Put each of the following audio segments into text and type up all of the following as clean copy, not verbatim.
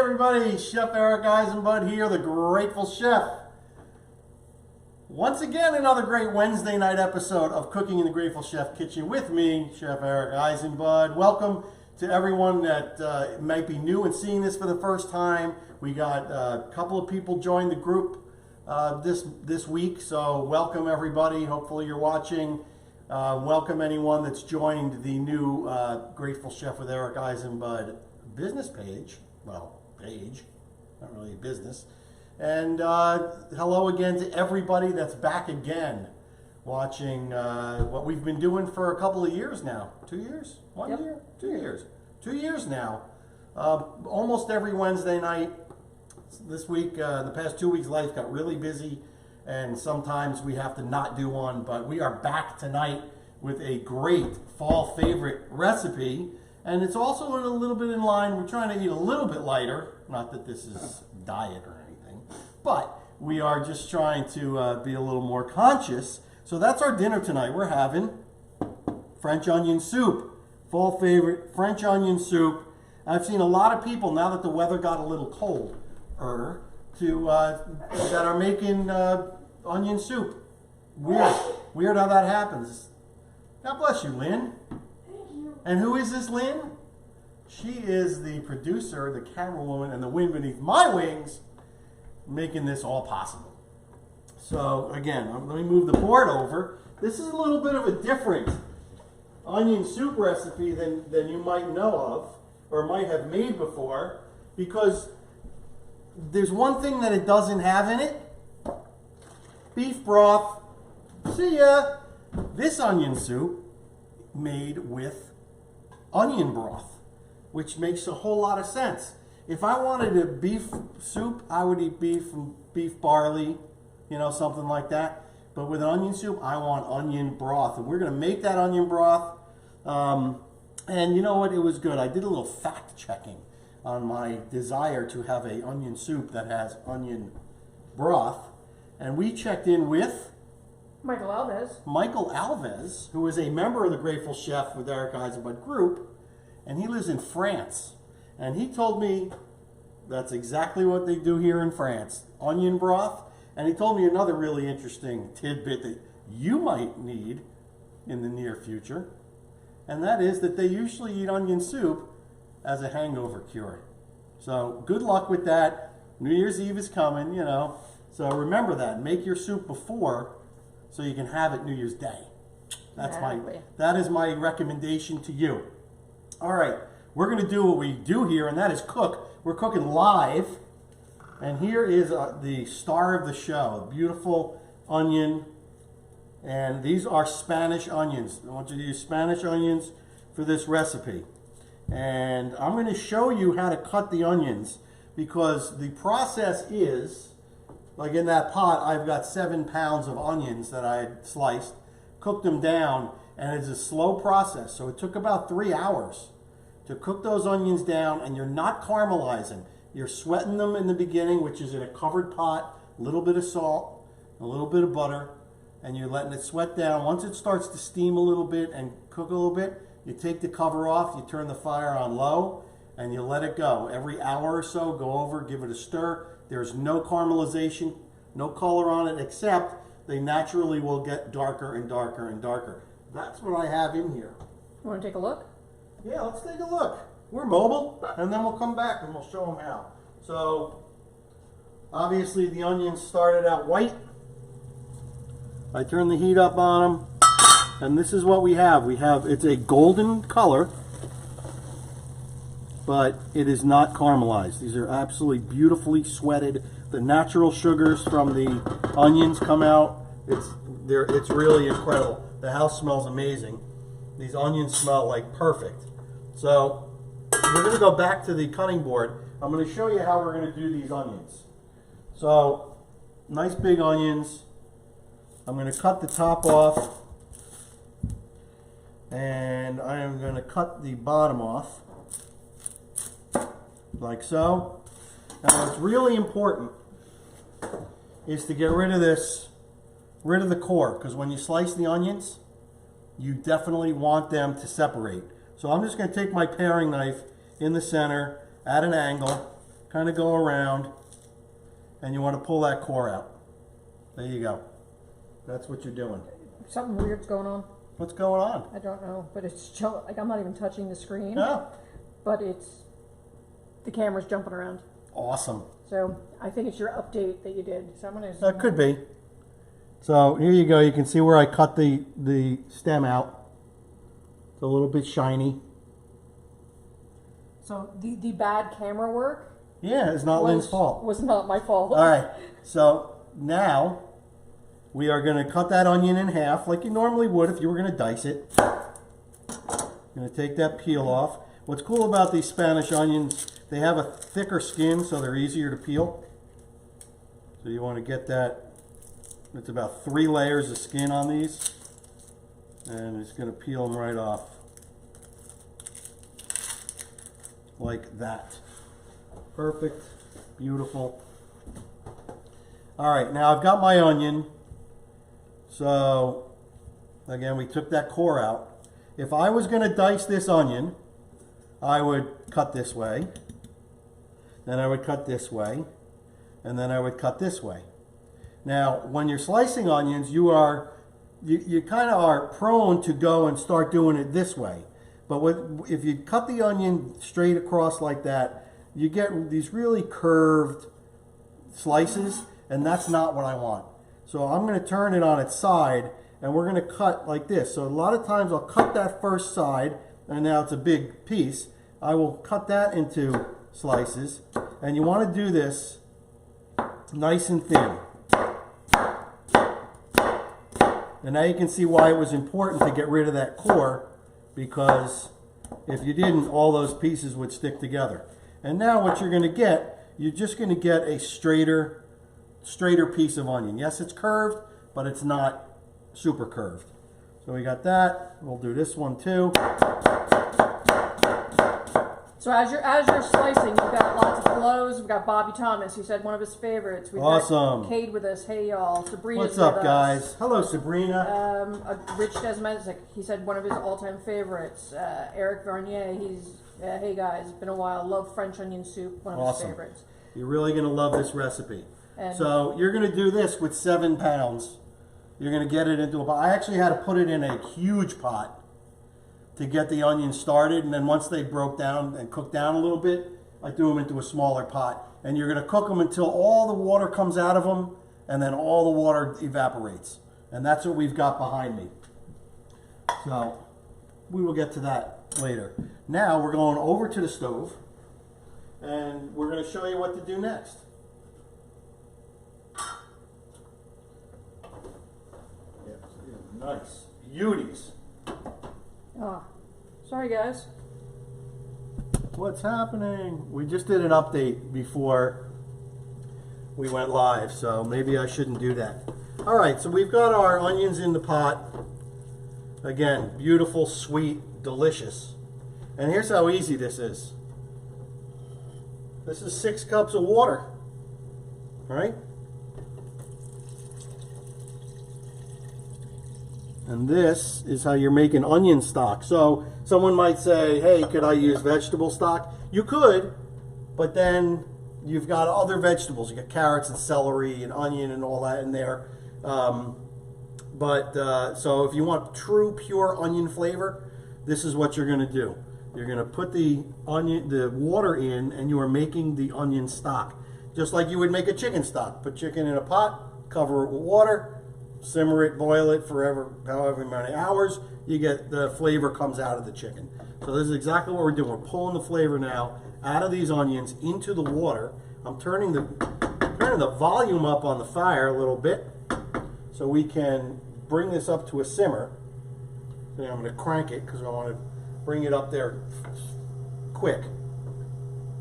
everybody, Chef Eric Eisenbud here, the Grateful Chef. Once again, another great Wednesday night episode of Cooking in the Grateful Chef Kitchen with me, Chef Eric Eisenbud. Welcome to everyone that might be new and seeing this for the first time. We got a couple of people join the group this week, so welcome everybody. Hopefully you're watching. Welcome anyone that's joined the new Grateful Chef with Eric Eisenbud business page. Well, page, not really a business. And hello again to everybody that's back again watching what we've been doing for a couple of years now. 2 years? 1 year? 2 years. 2 years now. Almost every Wednesday night. This week, the past 2 weeks, life got really busy, and sometimes we have to not do one, but we are back tonight with a great fall favorite recipe. And it's also a little bit in line. We're trying to eat a little bit lighter. Not that this is diet or anything, but we are just trying to be a little more conscious. So that's our dinner tonight. We're having French onion soup. Fall favorite, French onion soup. I've seen a lot of people, now that the weather got a little colder, that are making onion soup. Weird how that happens. God bless you, Lynn. And who is this Lynn? She is the producer, the camera woman, and the wind beneath my wings, making this all possible. So again, let me move the board over. This is a little bit of a different onion soup recipe than you might know of or might have made before, because there's one thing that it doesn't have in it. Beef broth. See ya. This onion soup made with onion broth, which makes a whole lot of sense. If I wanted a beef soup, I would eat beef from beef barley, something like that. But with an onion soup, I want onion broth. And we're going to make that onion broth. And you know what? It was good. I did a little fact checking on my desire to have an onion soup that has onion broth. And we checked in with Michael Alves, who is a member of the Grateful Chef with Eric Eisenbud group, and he lives in France. And he told me that's exactly what they do here in France, onion broth. And he told me another really interesting tidbit that you might need in the near future, and that is that they usually eat onion soup as a hangover cure. So good luck with that. New Year's Eve is coming, So remember that. Make your soup before so you can have it New Year's Day. That is my recommendation to you. All right, we're going to do what we do here, and that is cook. We're cooking live, and here is the star of the show, beautiful onion, and these are Spanish onions. I want you to use Spanish onions for this recipe, and I'm going to show you how to cut the onions, because the process is, like in that pot, I've got 7 pounds of onions that I sliced, cooked them down, and it's a slow process. So it took about 3 hours to cook those onions down, and you're not caramelizing. You're sweating them in the beginning, which is in a covered pot, a little bit of salt, a little bit of butter, and you're letting it sweat down. Once it starts to steam a little bit and cook a little bit, you take the cover off, you turn the fire on low, and you let it go. Every hour or so, go over, give it a stir. There's no caramelization, no color on it, except they naturally will get darker and darker and darker. That's what I have in here. Want to take a look? Yeah, let's take a look. We're mobile, and then we'll come back and we'll show them how. So, obviously the onions started out white. I turned the heat up on them, and this is what we have. It's a golden color, but it is not caramelized. These are absolutely beautifully sweated. The natural sugars from the onions come out. It's really incredible. The house smells amazing. These onions smell like perfect. So we're going to go back to the cutting board. I'm going to show you how we're going to do these onions. So nice big onions. I'm going to cut the top off, and I am going to cut the bottom off, like so. Now what's really important is to get rid of the core, because when you slice the onions, you definitely want them to separate. So I'm just going to take my paring knife in the center at an angle, kind of go around, and you want to pull that core out. There you go. That's what you're doing. Something weird's going on. What's going on? I don't know, but it's like I'm not even touching the screen. No. But the camera's jumping around. Awesome. So I think it's your update that you did. So I'm gonna. That could be. So here you go. You can see where I cut the stem out. It's a little bit shiny. So the bad camera work. Yeah, it's not Lynn's fault. Was not my fault. All right. So now we are going to cut that onion in half like you normally would if you were going to dice it. Going to take that peel off. What's cool about these Spanish onions, they have a thicker skin, so they're easier to peel. So you want to get that. It's about 3 layers of skin on these. And it's going to peel them right off. Like that. Perfect. Beautiful. All right, now I've got my onion. So, again, we took that core out. If I was going to dice this onion, I would cut this way. Then I would cut this way. And then I would cut this way. Now, when you're slicing onions, you kind of are prone to go and start doing it this way. But if you cut the onion straight across like that, you get these really curved slices, and that's not what I want. So I'm going to turn it on its side, and we're going to cut like this. So a lot of times I'll cut that first side, and now it's a big piece. I will cut that into slices, and you want to do this nice and thin. And now you can see why it was important to get rid of that core, because if you didn't, all those pieces would stick together. And now what you're going to get, you're just going to get a straighter piece of onion. Yes, it's curved, but it's not super curved. So we got that. We'll do this one too. So as you're slicing, we've got lots of hellos. We've got Bobby Thomas, who said one of his favorites. We've awesome. got Cade with us. Hey y'all. Sabrina's What's up, with guys? us. Hello, Sabrina. Rich Desmesic, he said one of his all-time favorites. Eric Varnier, hey guys, been a while. Love French onion soup, one of awesome. his favorites. You're really going to love this recipe. And so you're going to do this with 7 pounds. You're going to get it into a pot. I actually had to put it in a huge pot to get the onions started, and then once they broke down and cooked down a little bit, I threw them into a smaller pot. And you're going to cook them until all the water comes out of them, and then all the water evaporates. And that's what we've got behind me. So we will get to that later. Now we're going over to the stove, and we're going to show you what to do next. Nice. Beauties. oh, sorry guys. What's happening? We just did an update before we went live, so maybe I shouldn't do that. All right, so we've got our onions in the pot. Again, beautiful, sweet, delicious. And here's how easy this is. This is 6 cups of water, all right? And this is how you're making onion stock. So someone might say, hey, could I use vegetable stock? You could, but then you've got other vegetables. You got carrots and celery and onion and all that in there. So if you want true, pure onion flavor, this is what you're going to do. You're going to put the water in, and you are making the onion stock. Just like you would make a chicken stock. Put chicken in a pot, cover it with water, simmer it, boil it for however many hours, you get the flavor comes out of the chicken. So this is exactly what we're doing. We're pulling the flavor now out of these onions into the water. I'm turning the volume up on the fire a little bit so we can bring this up to a simmer. Then I'm going to crank it because I want to bring it up there quick.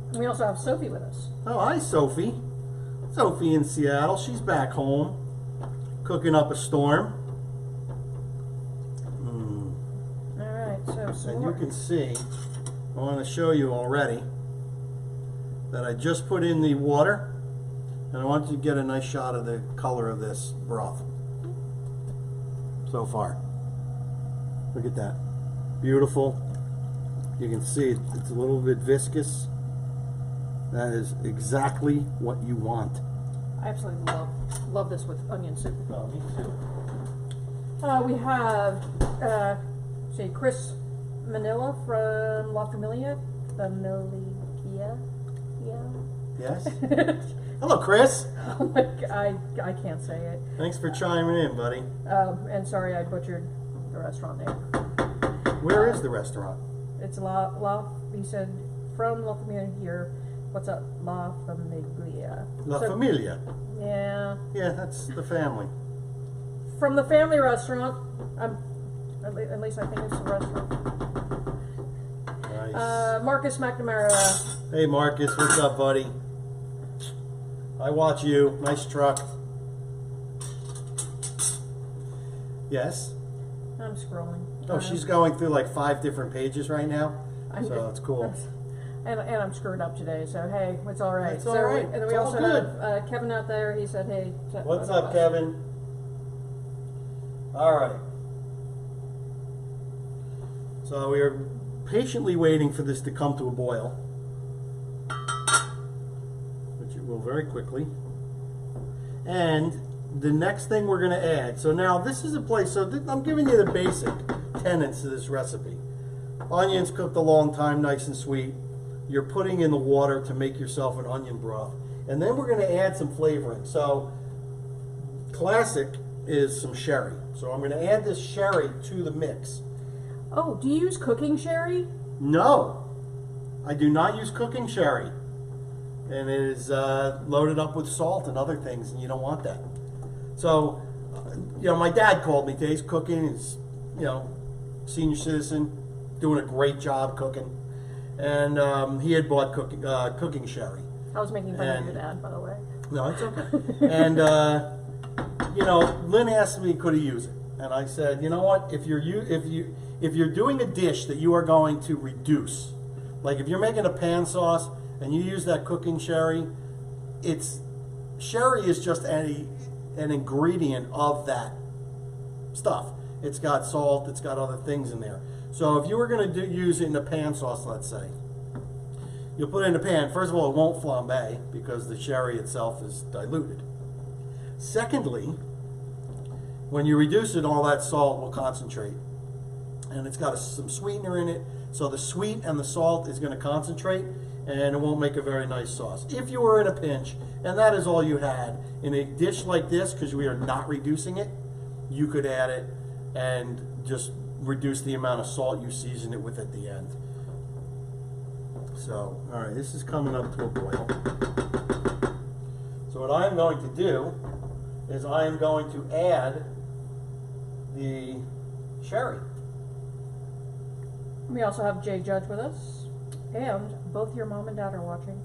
And we also have Sophie with us. Oh, hi, Sophie. Sophie in Seattle. She's back home. Cooking up a storm. Alright, so and you can see, I want to show you already that I just put in the water, and I want you to get a nice shot of the color of this broth so far. Look at that. Beautiful. You can see it's a little bit viscous. That is exactly what you want. I absolutely love this with onion soup. Oh, me too. We have, say, Chris Manila from La Familia. Familia? Yeah. Yes? Hello, Chris. Oh my God, I can't say it. Thanks for chiming in, buddy. And sorry I butchered the restaurant name. Where is the restaurant? It's he said, from La Familia here. What's up? La Familia. La Familia. Yeah. Yeah, that's the family. From the family restaurant. At least I think it's the restaurant. Nice. Marcus McNamara. Hey, Marcus, what's up, buddy? I watch you. Nice truck. Yes? I'm scrolling. Oh, she's going through like 5 different pages right now. So it's cool. And I'm screwed up today, so hey, it's all right. It's all right. And then we It's also all good. have Kevin out there. He said, hey. What's up, Kevin? All right. So we are patiently waiting for this to come to a boil, which it will very quickly. And the next thing we're going to add, so now this is a place, so I'm giving you the basic tenets of this recipe. Onions cooked a long time, nice and sweet. You're putting in the water to make yourself an onion broth. And then we're going to add some flavoring. So classic is some sherry. So I'm going to add this sherry to the mix. Oh, do you use cooking sherry? No, I do not use cooking sherry. And it is loaded up with salt and other things, and you don't want that. So, my dad called me today. He's cooking. He's, senior citizen, doing a great job cooking. And he had bought cooking sherry. I was making fun of your dad, by the way. No, it's okay. And, Lynn asked me, could he use it? And I said, you know what? If you're doing a dish that you are going to reduce, like if you're making a pan sauce and you use that cooking sherry, sherry is just an ingredient of that stuff. It's got salt, it's got other things in there. So if you were going to use it in a pan sauce, let's say, you'll put it in the pan. First of all, it won't flambe because the sherry itself is diluted. Secondly, when you reduce it, all that salt will concentrate. And it's got some sweetener in it, so the sweet and the salt is going to concentrate, and it won't make a very nice sauce. If you were in a pinch, and that is all you had, in a dish like this, because we are not reducing it, you could add it and just reduce the amount of salt you season it with at the end. So, all right, this is coming up to a boil. So what I'm going to do is I am going to add the sherry. We also have Jay Judge with us, and both your mom and dad are watching.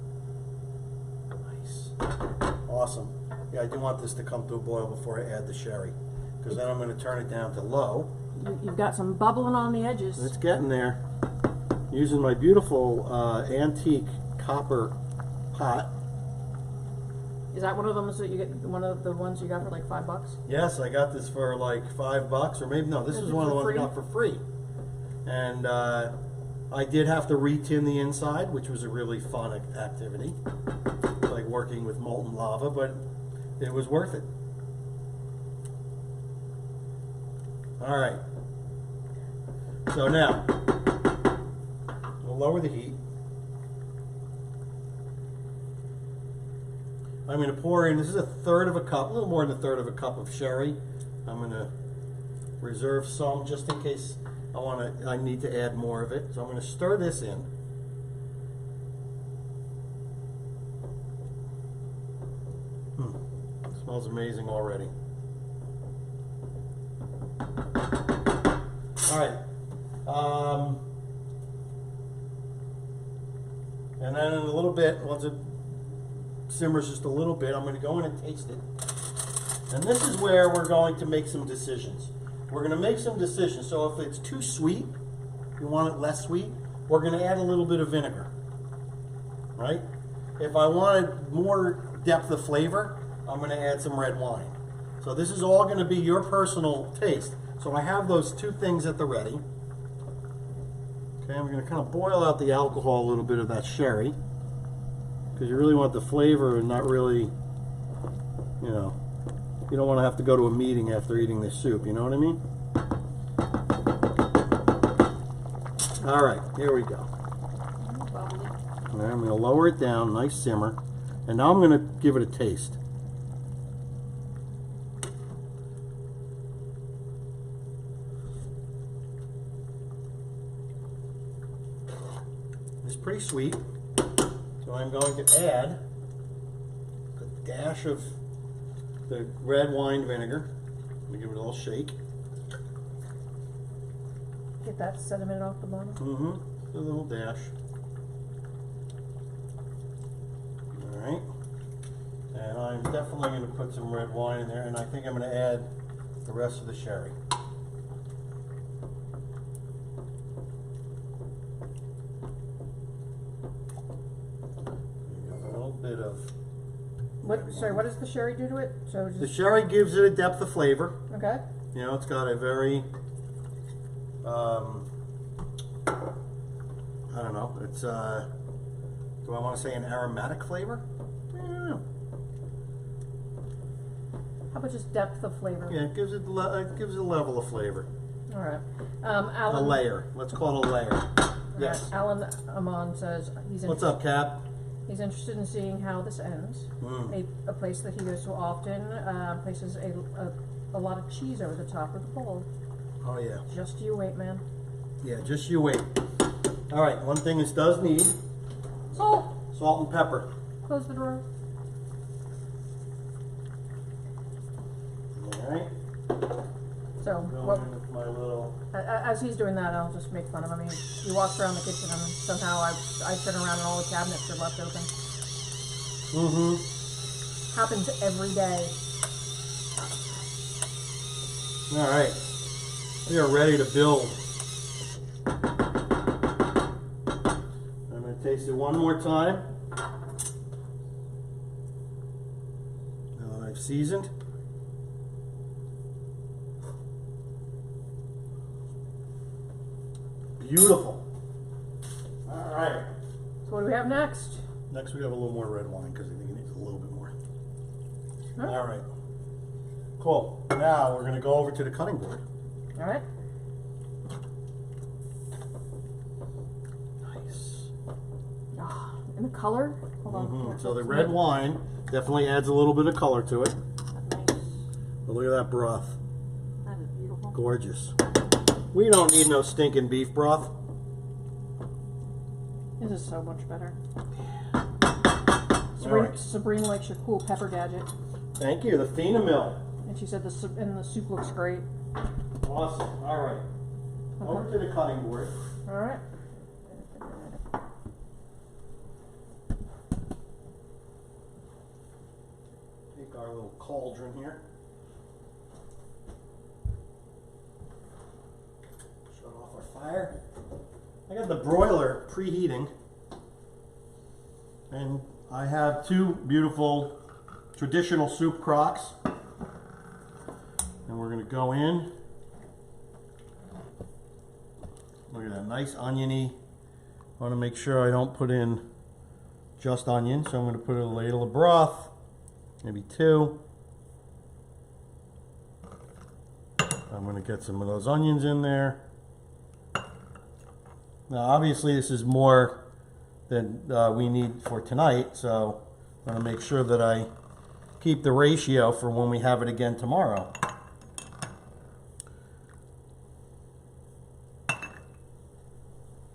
Nice. Awesome. Yeah, I do want this to come to a boil before I add the sherry, because then I'm going to turn it down to low. You've got some bubbling on the edges. It's getting there. Using my beautiful antique copper pot. Is that one of them that you get? One of the ones you got for like $5? Yes, I got this for like $5, or maybe no. This was one of the ones I got for free. And I did have to re-tin the inside, which was a really fun activity, like working with molten lava, but it was worth it. All right. So now, we'll lower the heat. I'm going to pour in, this is a third of a cup, a little more than a third of a cup of sherry. I'm going to reserve some just in case I need to add more of it. So I'm going to stir this in. It smells amazing already. All right. And then in a little bit, once it simmers just a little bit, I'm going to go in and taste it. And this is where we're going to make some decisions. We're going to make some decisions. So if it's too sweet, you want it less sweet, we're going to add a little bit of vinegar. Right? If I wanted more depth of flavor, I'm going to add some red wine. So this is all going to be your personal taste. So I have those two things at the ready. Okay, I'm going to kind of boil out the alcohol, a little bit of that sherry. because you really want the flavor and not really, you know, you don't want to have to go to a meeting after eating this soup, you know what I mean? All right, here we go. Bubbly. All right, I'm going to lower it down, nice simmer, and now I'm going to give it a taste. It's pretty sweet, so I'm going to add a dash of the red wine vinegar. Let me give it a little shake. Get that sediment off the bottom. Mm-hmm. A little dash. All right. And I'm definitely going to put some red wine in there, and I think I'm going to add the rest of the sherry. A little bit of. What? Sorry, what does the sherry do to it? So The just sherry gives it a depth of flavor. okay. You know, it's got a very, I don't know, it's, do I want to say an aromatic flavor? I don't know. How about just depth of flavor? Yeah, it gives it, it gives it a level of flavor. All right. A Alan. layer. Let's call it a layer. Yes. Alan Amon says he's What's up, Cap? He's interested in seeing how this ends. A place that he goes to often places a lot of cheese over the top of the bowl. Oh, yeah. Just you wait, man. Yeah, just you wait. All right, one thing this does need, Salt. salt and pepper. Close the door. All right. So, Going in with my little... as he's doing that, I'll just make fun of him. He walks around the kitchen and somehow I turn around and all the cabinets are left open. Mm-hmm. Happens every day. All right. We are ready to build. I'm going to taste it one more time. Now that I've seasoned. Beautiful. All right. So what do we have next? Next we have a little more red wine because I think it needs a little bit more. Huh? All right. Cool. Now we're going to go over to the cutting board. All right. Nice. Ah, and the color? Hold on. Mm-hmm. So the red wine definitely adds a little bit of color to it. Nice. But look at that broth. That is beautiful. Gorgeous. We don't need no stinking beef broth. This is so much better. right. Sabrina likes your cool pepper gadget. Thank you, the Phenamil. And she said the soup looks great. Awesome. All right. Over to the cutting board. All right. Take our little cauldron here. Shut off our fire. I got the broiler preheating. And I have two beautiful traditional soup crocks. And we're going to go in. Look at that, nice oniony. I want to make sure I don't put in just onion, so I'm going to put a ladle of broth, maybe two. I'm going to get some of those onions in there. Now, obviously, this is more than we need for tonight, so I want to make sure that I keep the ratio for when we have it again tomorrow.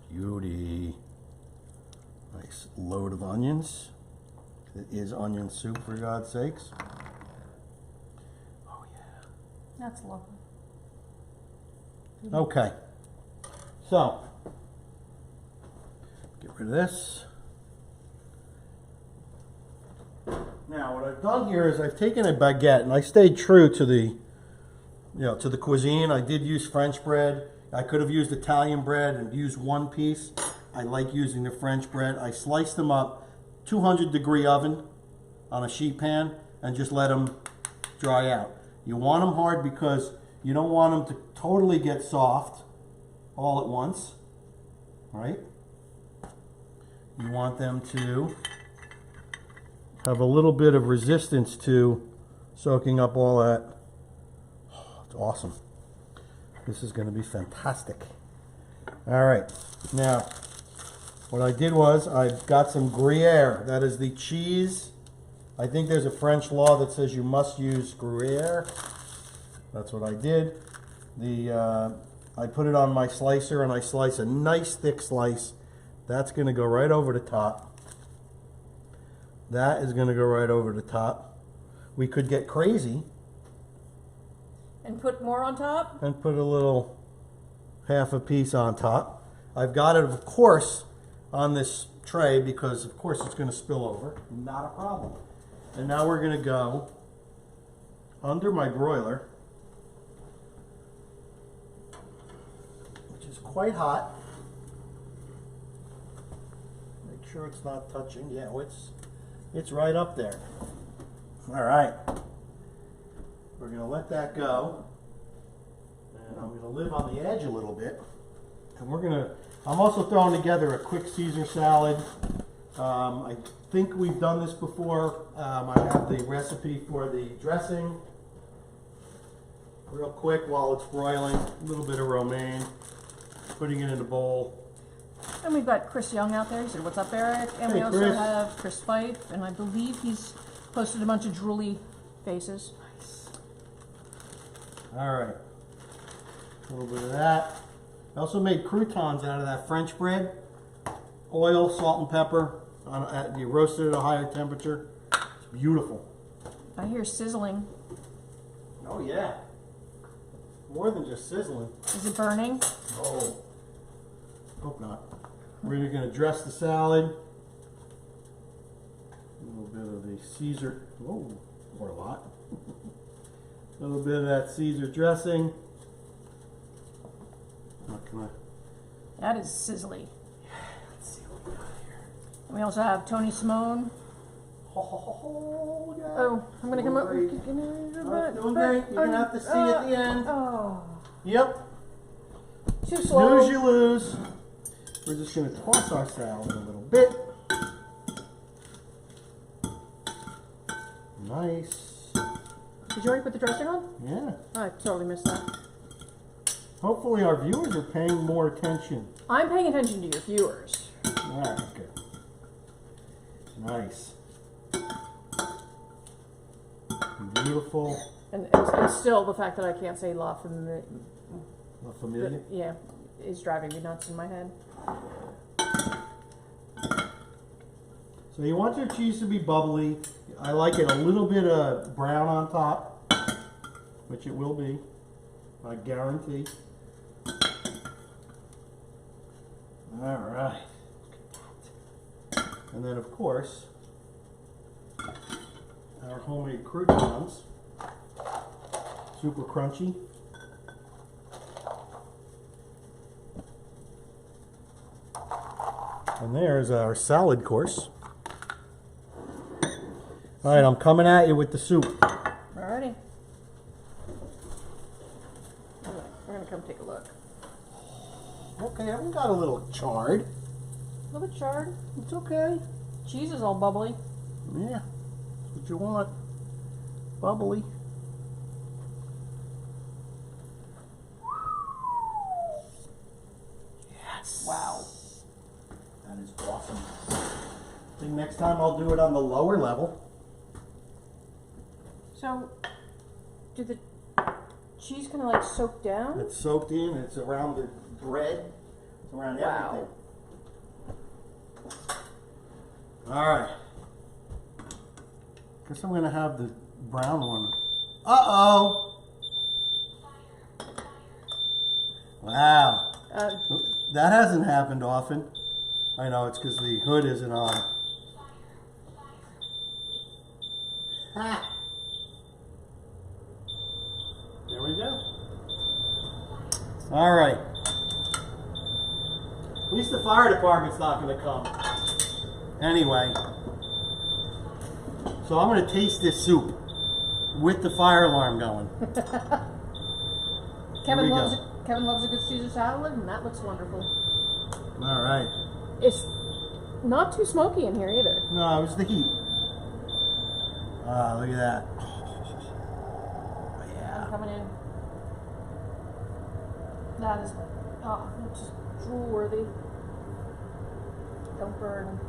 Beauty. Nice load of onions. It is onion soup, for God's sakes. Oh, yeah. That's lovely. Okay. So, get rid of this. Now, what I've done here is I've taken a baguette and I stayed true to the, to the cuisine. I did use French bread. I could have used Italian bread and used one piece. I like using the French bread. I sliced them up, 200-degree oven on a sheet pan, and just let them dry out. You want them hard because you don't want them to totally get soft all at once, right? You want them to have a little bit of resistance to soaking up all that. Oh, it's awesome. This is going to be fantastic. All right, now what I did was I got some Gruyere. That is the cheese. I think there's a French law that says you must use Gruyere. That's what I did. I put it on my slicer and I slice a nice thick slice. That's going to go right over the top. That is going to go right over the top. We could get crazy And put more on top? and put a little half a piece on top. I've got it, of course, on this tray because, of course, it's going to spill over. Not a problem. And now we're going to go under my broiler, which is quite hot. Make sure it's not touching. Yeah, it's right up there. All right. We're going to let that go. And I'm going to live on the edge a little bit. And I'm also throwing together a quick Caesar salad. I think we've done this before. I have the recipe for the dressing. Real quick while it's broiling, a little bit of romaine, putting it in a bowl. And we've got Chris Young out there. He said, "What's up, Eric?" And Hey, we also Chris. have Chris Fife, and I believe he's posted a bunch of drooly faces. Nice. All right. A little bit of that. I also made croutons out of that French bread. Oil, salt, and pepper. You roast it at a higher temperature. It's beautiful. I hear sizzling. Oh yeah. More than just sizzling. Is it burning? Oh. Hope not. We're going to dress the salad. A little bit of the Caesar. Oh, or a lot. A little bit of that Caesar dressing. What can I? That is sizzly. Let's see what we got here. And we also have Tony Simone. Oh, yeah. Oh, I'm gonna come up. Doing great. Doing great. You're gonna have to see at the end. Oh, Yep. too slow. Snooze, you lose. We're just gonna toss our salad a little bit. Nice. Did you already put the dressing on? Yeah. Oh, I totally missed that. Hopefully our viewers are paying more attention. I'm paying attention to your viewers. All right, good. Nice. Beautiful. And still, the fact that I can't say La Familia, La Familia. yeah, is driving me nuts in my head. So you want your cheese to be bubbly. I like it a little bit of brown on top, which it will be, I guarantee. All right. And then, of course, our homemade croutons, super crunchy. And there's our salad course. All right, I'm coming at you with the soup. Alrighty. We're gonna come take a look. Okay, I've got a little charred. A little bit charred. It's okay. Cheese is all bubbly. Yeah, that's what you want. Bubbly. Yes. Wow. That is awesome. I think next time I'll do it on the lower level. So, do the cheese kind of like soak down? It's soaked in, it's around the bread, it's around Wow. everything. All right. Guess I'm gonna have the brown one. Uh-oh. Wow. That hasn't happened often. I know, it's because the hood isn't on. Ha! There we go. All right. At least the fire department's not going to come. Anyway. So I'm going to taste this soup with the fire alarm going. Kevin we loves go. it. Kevin loves a good Caesar salad, and that looks wonderful. All right. It's not too smoky in here either. No, it was the heat. Ah, look at that. I'm Yeah. coming in. That is, it's just drool worthy. Don't burn.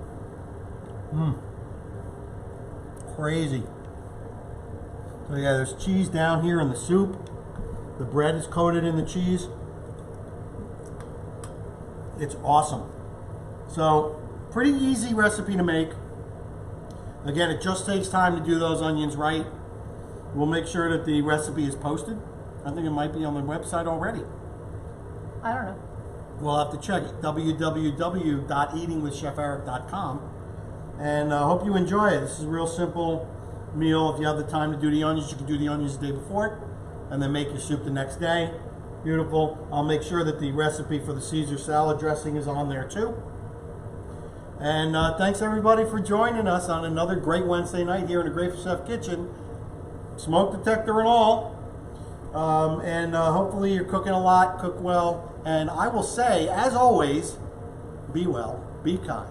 Crazy. So yeah, there's cheese down here in the soup. The bread is coated in the cheese. It's awesome. So, pretty easy recipe to make. Again, it just takes time to do those onions right. We'll make sure that the recipe is posted. I think it might be on the website already. I don't know. We'll have to check it. www.eatingwithcheferic.com. And I hope you enjoy it. This is a real simple meal. If you have the time to do the onions, you can do the onions the day before it and then make your soup the next day. Beautiful. I'll make sure that the recipe for the Caesar salad dressing is on there too. And thanks everybody for joining us on another great Wednesday night here in the Grateful Chef Kitchen. Smoke detector and all. And hopefully you're cooking a lot, cook well. And I will say, as always, be well, be kind,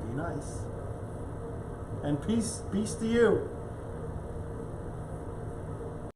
be nice. And peace to you.